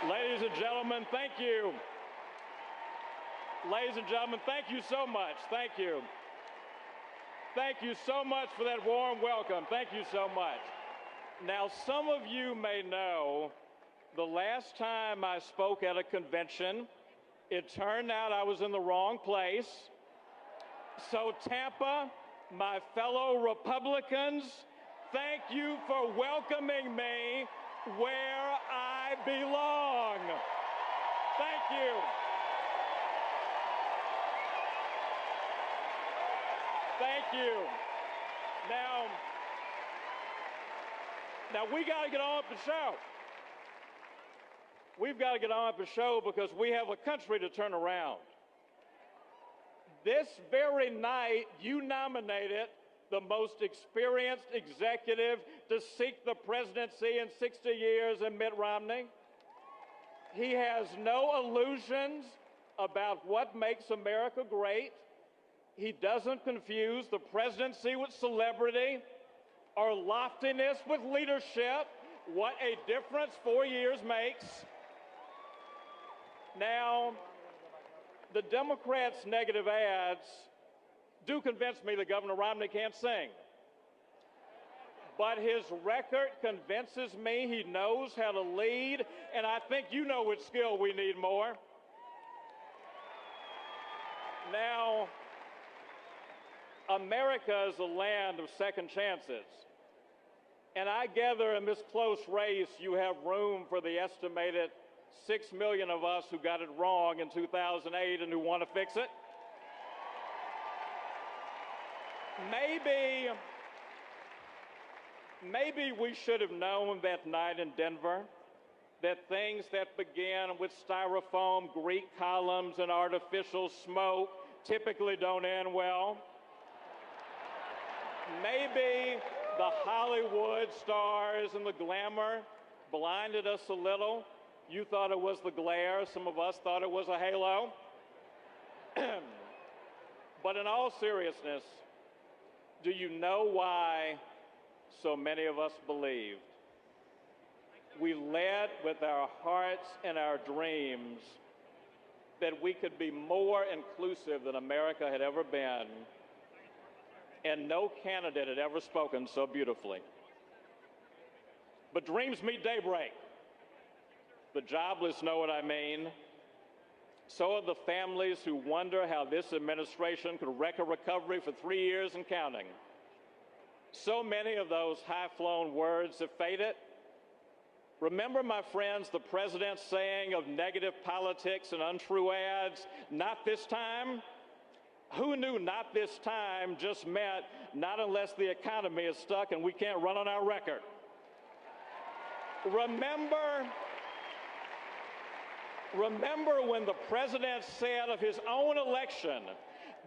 Ladies and gentlemen, thank you. Ladies and gentlemen, thank you so much. Thank you. Thank you so much for that warm welcome. Thank you so much. Now, some of you may know the last time I spoke at a convention, it turned out I was in the wrong place. So, Tampa, my fellow Republicans, thank you for welcoming me where I belong. Thank you. Thank you. Now we got to get on with the show. We've got to get on with the show because we have a country to turn around. This very night, you nominated the most experienced executive to seek the presidency in 60 years in Mitt Romney. He has no illusions about what makes America great. He doesn't confuse the presidency with celebrity or loftiness with leadership. What a difference 4 years makes. Now, the Democrats' negative ads do convince me that Governor Romney can't sing. But his record convinces me he knows how to lead, and I think you know which skill we need more. Now, America is a land of second chances. And I gather in this close race, you have room for the estimated 6 million of us who got it wrong in 2008 and who want to fix it. Maybe we should have known that night in Denver that things that began with styrofoam, Greek columns, and artificial smoke typically don't end well. Maybe the Hollywood stars and the glamour blinded us a little. You thought it was the glare. Some of us thought it was a halo. But in all seriousness, do you know why so many of us believed? We led with our hearts and our dreams that we could be more inclusive than America had ever been, and no candidate had ever spoken so beautifully. But dreams meet daybreak. The jobless know what I mean. So are the families who wonder how this administration could wreck a recovery for 3 years and counting. So many of those high-flown words have faded. Remember, my friends, the president's saying of negative politics and untrue ads, "Not this time"? Who knew "not this time" just meant not unless the economy is stuck and we can't run on our record? Remember when the president said of his own election,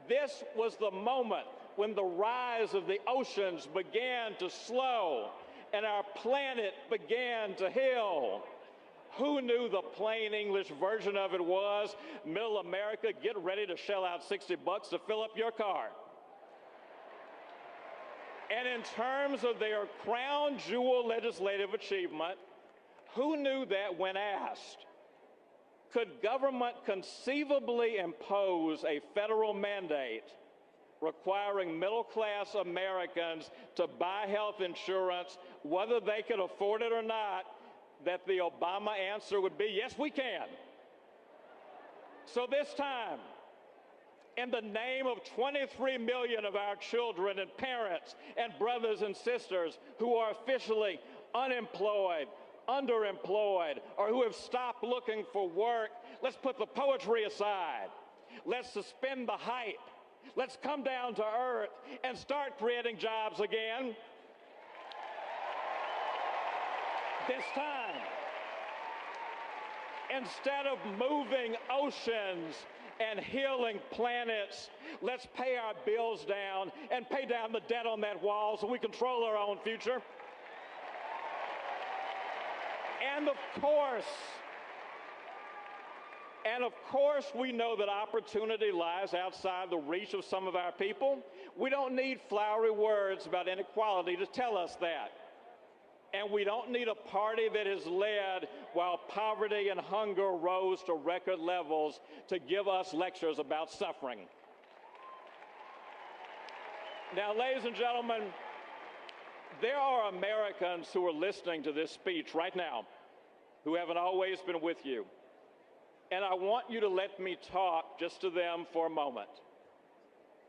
this was the moment when the rise of the oceans began to slow and our planet began to heal. Who knew the plain English version of it was, middle America, get ready to shell out $60 to fill up your car? And in terms of their crown jewel legislative achievement, who knew that when asked, could government conceivably impose a federal mandate requiring middle-class Americans to buy health insurance, whether they could afford it or not, that the Obama answer would be, yes, we can. So this time, in the name of 23 million of our children and parents and brothers and sisters who are officially unemployed, underemployed, or who have stopped looking for work, let's put the poetry aside. Let's suspend the hype. Let's come down to earth and start creating jobs again. This time, instead of moving oceans and healing planets, let's pay our bills down and pay down the debt on that wall so we control our own future. And of course, we know that opportunity lies outside the reach of some of our people. We don't need flowery words about inequality to tell us that. And we don't need a party that is led while poverty and hunger rose to record levels to give us lectures about suffering. Now, ladies and gentlemen, there are Americans who are listening to this speech right now who haven't always been with you. And I want you to let me talk just to them for a moment.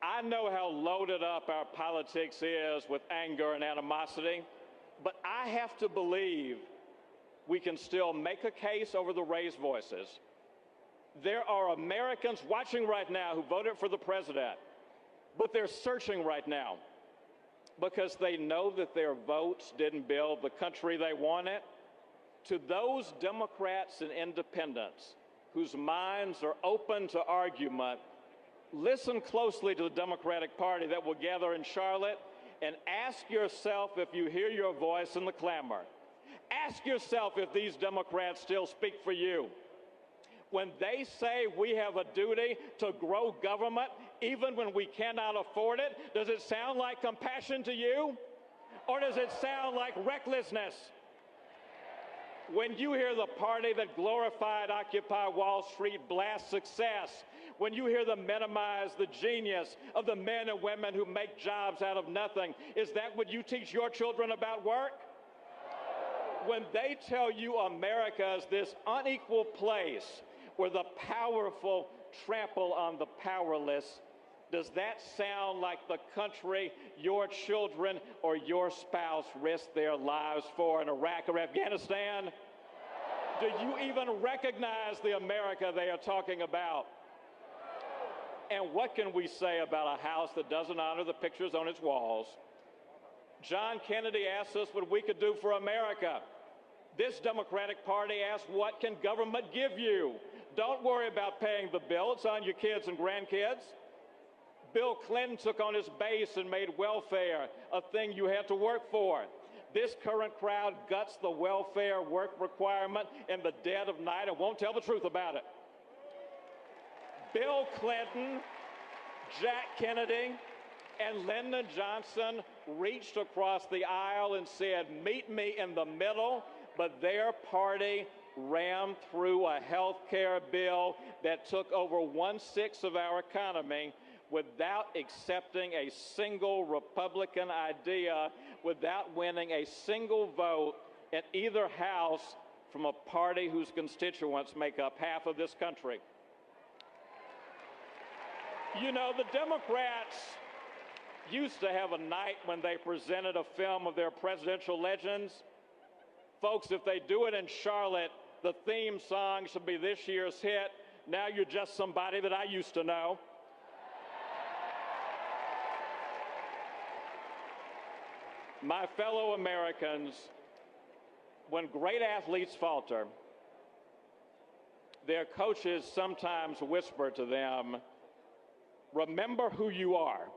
I know how loaded up our politics is with anger and animosity, but I have to believe we can still make a case over the raised voices. There are Americans watching right now who voted for the president, but they're searching right now because they know that their votes didn't build the country they wanted. To those Democrats and independents whose minds are open to argument, listen closely to the Democratic Party that will gather in Charlotte and ask yourself if you hear your voice in the clamor. Ask yourself if these Democrats still speak for you. When they say we have a duty to grow government even when we cannot afford it, does it sound like compassion to you? Or does it sound like recklessness? When you hear the party that glorified Occupy Wall Street blast success, when you hear them minimize the genius of the men and women who make jobs out of nothing, is that what you teach your children about work? When they tell you America is this unequal place where the powerful trample on the powerless, does that sound like the country your children or your spouse risked their lives for in Iraq or Afghanistan? Do you even recognize the America they are talking about? And what can we say about a house that doesn't honor the pictures on its walls? John Kennedy asked us what we could do for America. This Democratic Party asked, what can government give you? Don't worry about paying the bill. It's on your kids and grandkids. Bill Clinton took on his base and made welfare a thing you had to work for. This current crowd guts the welfare work requirement in the dead of night and won't tell the truth about it. Bill Clinton, Jack Kennedy, and Lyndon Johnson reached across the aisle and said, meet me in the middle, but their party rammed through a health care bill that took over 1/6 of our economy without accepting a single Republican idea, without winning a single vote in either house from a party whose constituents make up half of this country. You know, the Democrats used to have a night when they presented a film of their presidential legends. Folks, if they do it in Charlotte, the theme song should be this year's hit, Now You're Just Somebody That I Used to Know. My fellow Americans, when great athletes falter, their coaches sometimes whisper to them, remember who you are.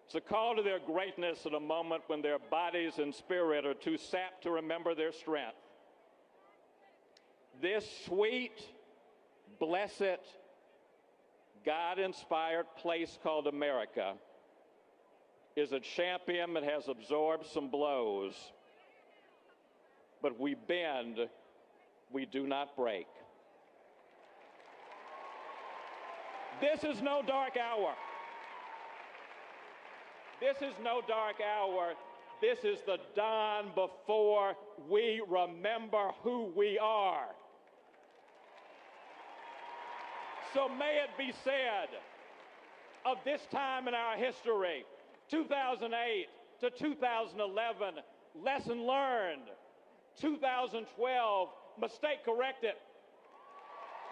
It's a call to their greatness at a moment when their bodies and spirit are too sapped to remember their strength. This sweet, blessed, God-inspired place called America is a champion that has absorbed some blows, but we bend, we do not break. This is no dark hour. This is no dark hour. This is the dawn before we remember who we are. So may it be said of this time in our history, 2008 to 2011, lesson learned. 2012, mistake corrected.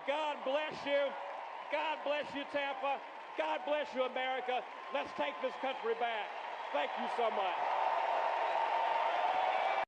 God bless you. God bless you, Tampa. God bless you, America. Let's take this country back. Thank you so much.